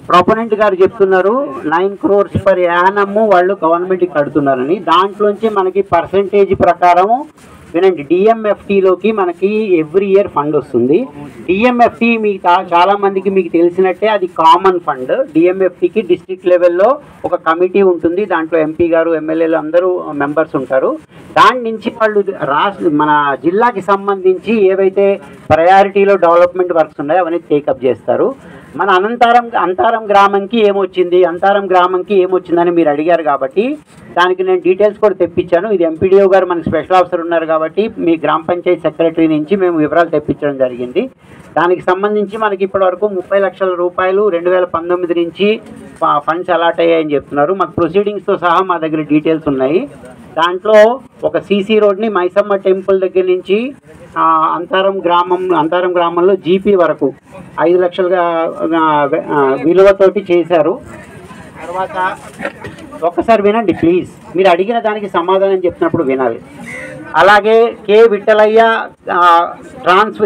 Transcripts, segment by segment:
Proponent గారు చెప్తున్నారు 9 crores per annum వాళ్ళు గవర్నమెంట్కి కడుతున్నారని. దాంట్లోంచి మనకి పర్సంటేజ్ ప్రకారం వినండి, డిఎంఎఫ్టీలోకి మనకి ఎవ్రీ ఇయర్ ఫండ్ వస్తుంది. డిఎంఎఫ్టీ మీకు చాలా మందికి మీకు తెలిసినట్టే అది కామన్ ఫండ్. డిఎంఎఫ్టీకి డిస్ట్రిక్ట్ లెవెల్లో ఒక కమిటీ ఉంటుంది, దాంట్లో ఎంపీ గారు ఎమ్మెల్యేలు అందరూ మెంబర్స్ ఉంటారు. దాని నుంచి వాళ్ళు మన జిల్లాకి సంబంధించి ఏవైతే ప్రయారిటీలో డెవలప్మెంట్ వర్క్స్ ఉన్నాయో అవన్నీ టేకప్ చేస్తారు. మన అంతారం గ్రామంకి ఏమొచ్చిందని మీరు అడిగారు కాబట్టి దానికి నేను డీటెయిల్స్ కూడా తెప్పించాను. ఇది ఎంపీడీఓ గారు మనకి స్పెషల్ ఆఫీసర్ ఉన్నారు కాబట్టి మీ గ్రామ పంచాయతీ సెక్రటరీ నుంచి మేము వివరాలు తెప్పించడం జరిగింది. దానికి సంబంధించి మనకి ఇప్పటివరకు 30 లక్షల రూపాయలు 2019 నుంచి ఫండ్స్ అలాట్ అయ్యాయని చెప్తున్నారు. మాకు ప్రొసీడింగ్స్తో సహా మా దగ్గర డీటెయిల్స్ ఉన్నాయి. దాంట్లో ఒక సీసీ రోడ్ని మైసమ్మ టెంపుల్ దగ్గర నుంచి అంతారం గ్రామంలో జీపీ వరకు 5 లక్షలుగా విలువతోటి చేశారు. తర్వాత ఒక్కసారి వినండి ప్లీజ్, మీరు అడిగిన దానికి సమాధానం చెప్తున్నప్పుడు వినాలి. అలాగే కే విఠలయ్య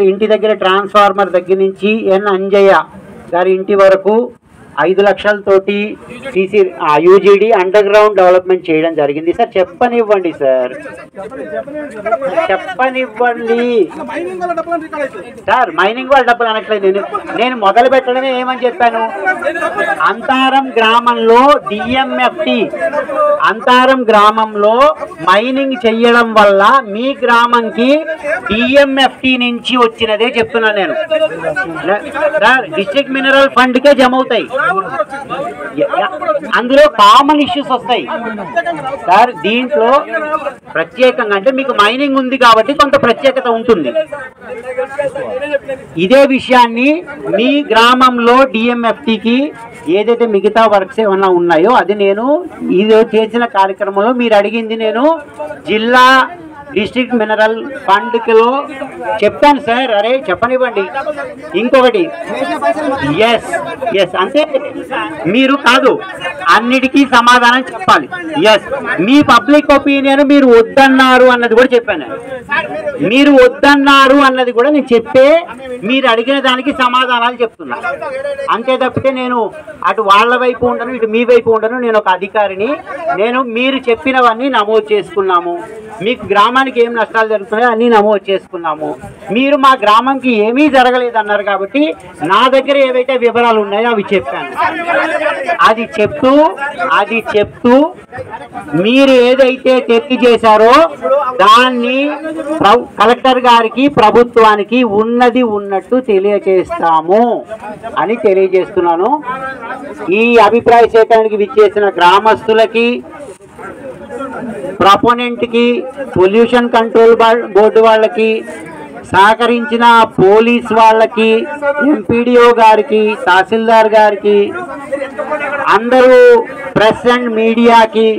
ఇంటి దగ్గర ట్రాన్స్ఫార్మర్ దగ్గర నుంచి ఎన్ అంజయ్య గారి ఇంటి వరకు 5 లక్షలతోటి CC UGD underground development చేయడం జరిగింది. సార్ చెప్పనివ్వండి సార్, చెప్పనివ్వండి సార్. మైనింగ్ వాళ్ళ డబ్బులు అనట్లేదు, నేను మొదలు పెట్టడమే ఏమని చెప్పాను. అంతారం గ్రామంలో డిఎంఎఫ్టీ అంతారం గ్రామంలో మైనింగ్ చెయ్యడం వల్ల మీ గ్రామంకి డిఎంఎఫ్టీ నుంచి వచ్చినదే చెప్తున్నాను నేను. డిస్ట్రిక్ట్ మినరల్ ఫండ్కే జమ అవుతాయి, అందులో కామన్ ఇష్యూస్ వస్తాయి సార్. దీంట్లో ప్రత్యేకంగా అంటే మీకు మైనింగ్ ఉంది కాబట్టి కొంత ప్రత్యేకత ఉంటుంది. ఇదే విషయాన్ని మీ గ్రామంలో డిఎంఎఫ్టీకి ఏదైతే మిగతా వర్క్స్ ఏమన్నా ఉన్నాయో అది నేను ఇది చేసిన కార్యక్రమంలో మీరు అడిగింది నేను జిల్లా డిస్ట్రిక్ట్ మినరల్ ఫండ్లో చెప్తాను సార్. అరే చెప్పనివ్వండి. ఇంకొకటి ఎస్ అంతే, మీరు కాదు అన్నిటికీ సమాధానం చెప్పాలి. ఎస్, మీ పబ్లిక్ ఒపీనియన్ మీరు వద్దన్నారు అన్నది కూడా చెప్పాను. మీరు వద్దన్నారు అన్నది కూడా నేను చెప్పే మీరు అడిగిన దానికి సమాధానాలు చెప్తున్నా. అంతే తప్పితే నేను అటు వాళ్ళ వైపు ఉండను ఇటు మీ వైపు ఉండను. నేను ఒక అధికారిని. నేను మీరు చెప్పినవన్నీ నమోదు చేసుకున్నాము. మీకు గ్రామానికి ఏం నష్టాలు జరుగుతున్నాయో అన్నీ నమోదు చేసుకున్నాము. మీరు మా గ్రామంకి ఏమీ జరగలేదు అన్నారు కాబట్టి నా దగ్గర ఏవైతే వివరాలు ఉన్నాయో అవి చెప్పాను. అది చెప్తూ మీరు ఏదైతే తెలియజేశారో దాన్ని కలెక్టర్ గారికి ప్రభుత్వానికి ఉన్నది ఉన్నట్టు తెలియజేస్తాము అని తెలియజేస్తున్నాను. ఈ అభిప్రాయ సేకరణకి విచ్చేసిన గ్రామస్తులకి, ప్రపోనెంట్కి, పొల్యూషన్ కంట్రోల్ బోర్డు వాళ్ళకి, సహకరించిన పోలీస్ వాళ్ళకి, ఎంపీడీఓ గారికి, తహసీల్దార్ గారికి, అందరూ ప్రెస్ అండ్ మీడియాకి,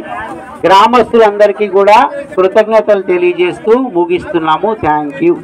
గ్రామస్తులందరికీ కూడా కృతజ్ఞతలు తెలియజేస్తూ ముగిస్తున్నాము. Thank you.